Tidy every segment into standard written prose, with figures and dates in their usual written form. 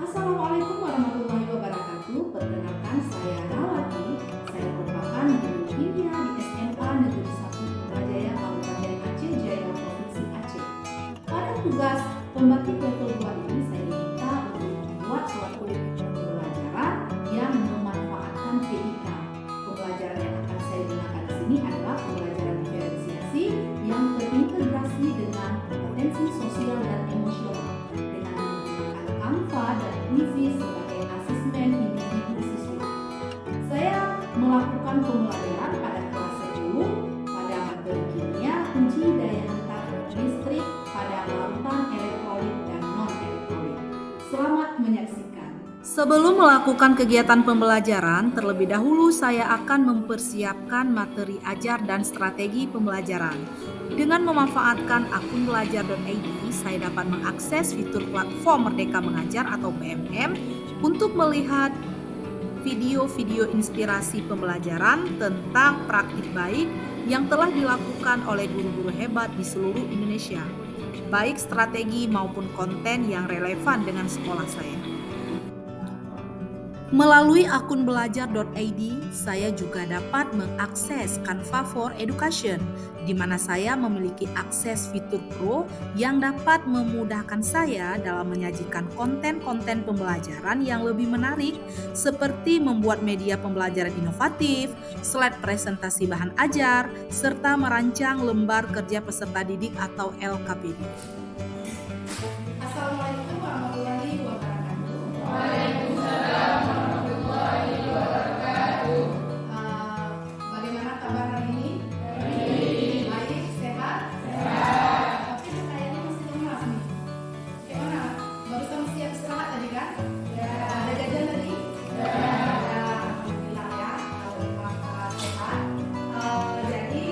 Assalamualaikum warahmatullahi wabarakatuh. Perkenalkan saya Rawati. Saya merupakan guru kimia di SMA Negeri 1 Putrajaya Kabupaten Aceh Jaya, Provinsi Aceh. Pada tugas pembagi level 2 ini saya diminta untuk membuat suatu pembelajaran yang memanfaatkan PIK. Pembelajaran yang akan saya gunakan di sini adalah pembelajaran diferensiasi yang terintegrasi dengan kompetensi sosial dan emosional dengan menggunakan Canva dan Quizy sebagai asesmen individu siswa. Saya melakukan pembelajaran pada kelas 10 pada materi kimia kunci daya hantar listrik pada larutan elektrolit dan non-elektrolit. Selamat menyaksikan. Sebelum melakukan kegiatan pembelajaran, terlebih dahulu saya akan mempersiapkan materi ajar dan strategi pembelajaran. Dengan memanfaatkan akun belajar.id, saya dapat mengakses fitur platform Merdeka Mengajar atau PMM untuk melihat video-video inspirasi pembelajaran tentang praktik baik yang telah dilakukan oleh guru-guru hebat di seluruh Indonesia, baik strategi maupun konten yang relevan dengan sekolah saya. Melalui akun belajar.id, saya juga dapat mengakses Canva for Education, di mana saya memiliki akses fitur Pro yang dapat memudahkan saya dalam menyajikan konten-konten pembelajaran yang lebih menarik, seperti membuat media pembelajaran inovatif, slide presentasi bahan ajar, serta merancang lembar kerja peserta didik atau LKPD. Assalamualaikum warahmatullahi wabarakatuh. Bagaimana kabar hari ini? Baik, sehat? Tapi kayaknya masih lemas nih. Gimana? Barusan siap istirahat tadi kan? Ada jajan tadi? Alhamdulillah ya, kalau Kakak sehat. Jadi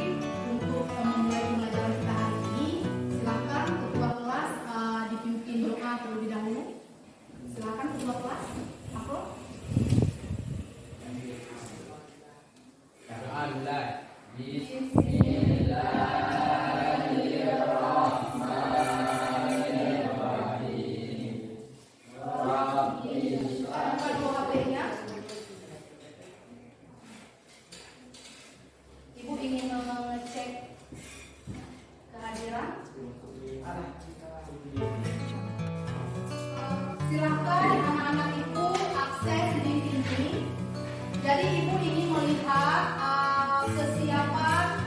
untuk memulai pembelajaran kita hari ini, silakan ketua kelas dipimpin doa terlebih dahulu. Silakan ketua kelas. Aku. Ibu ingin mengecek kehadiran. Silakan anak-anak ibu akses link ini. Jadi ibu ingin melihat kesiapan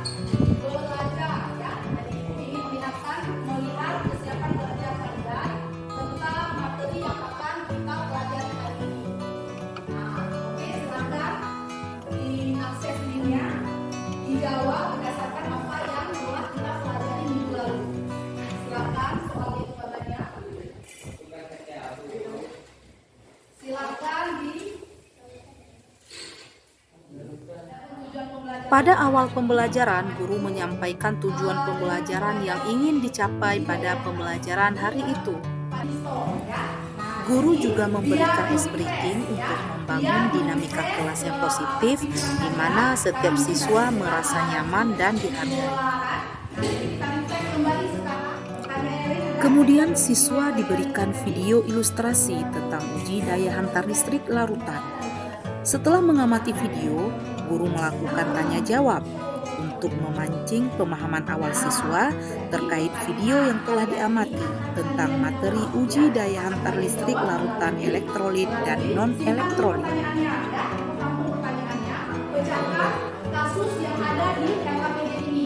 belajar ya. Jadi ibu ingin melihat kesiapan belajar kalian tentang materi yang akan kita pelajari hari ini. Nah, oke, silakan diakses linknya, dijawab berdasarkan apa yang telah kita pelajari minggu lalu. Silakan soalnya itu banyak. Silakan di Pada awal pembelajaran, guru menyampaikan tujuan pembelajaran yang ingin dicapai pada pembelajaran hari itu. Guru juga memberikan ice breaking untuk membangun dinamika kelas yang positif, di mana setiap siswa merasa nyaman dan dihargai. Kemudian siswa diberikan video ilustrasi tentang uji daya hantar listrik larutan. Setelah mengamati video, guru melakukan tanya jawab untuk memancing pemahaman awal siswa terkait video yang telah diamati tentang materi uji daya hantar listrik larutan elektrolit dan non-elektrolit. Kasus yang ada di LKPD ini.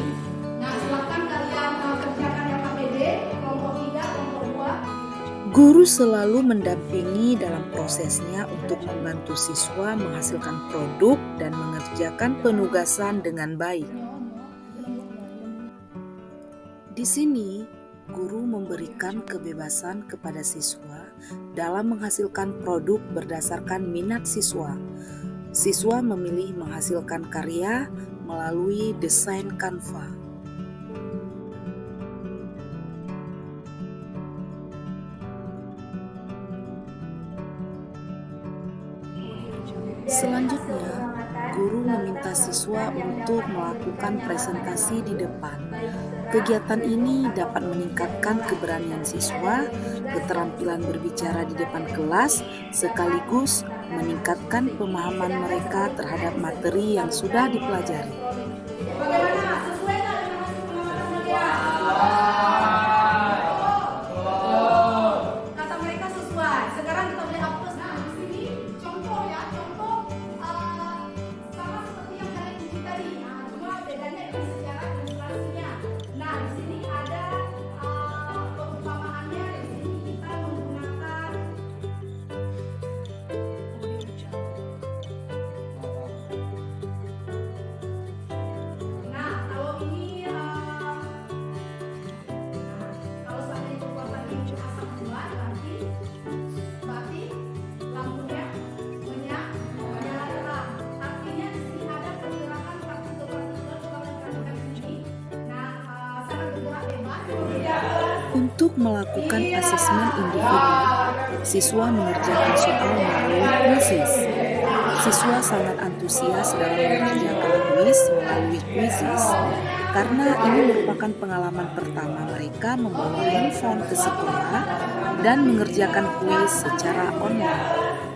Nah, silakan kalian kerjakan LKPD kelompok 3, kelompok 2. Guru selalu mendampingi dalam prosesnya untuk membantu siswa menghasilkan produk dan mengerjakan penugasan dengan baik. Di sini, guru memberikan kebebasan kepada siswa dalam menghasilkan produk berdasarkan minat siswa. Siswa memilih menghasilkan karya melalui desain Canva. Selanjutnya, guru meminta siswa untuk melakukan presentasi di depan. Kegiatan ini dapat meningkatkan keberanian siswa, keterampilan berbicara di depan kelas, sekaligus meningkatkan pemahaman mereka terhadap materi yang sudah dipelajari. Bagaimana? Sesuai nggak dengan hasil pengamatan kalian? Kata mereka sesuai. Sekarang kita boleh hapus. Nah, di sini contoh ya, contoh sama seperti yang kalian uji tadi. Nah, cuma bedanya ini secara ilustrasinya. Nah, di sini ada perumpamaannya. Di sini kita menggunakan Nah, kalau ini kalau seandainya kekuatannya itu asap bulan, berarti lampunya menyala. Artinya di sini ada pergerakan partikel-partikel kalau perhatikan di sini. Nah, sangat bergerak bebas. Untuk melakukan asesmen individu, siswa mengerjakan soal melalui quizzes. Siswa sangat antusias dalam mengerjakan kuis melalui quizzes karena ini merupakan pengalaman pertama mereka membawa handphone ke sekolah dan mengerjakan kuis secara online.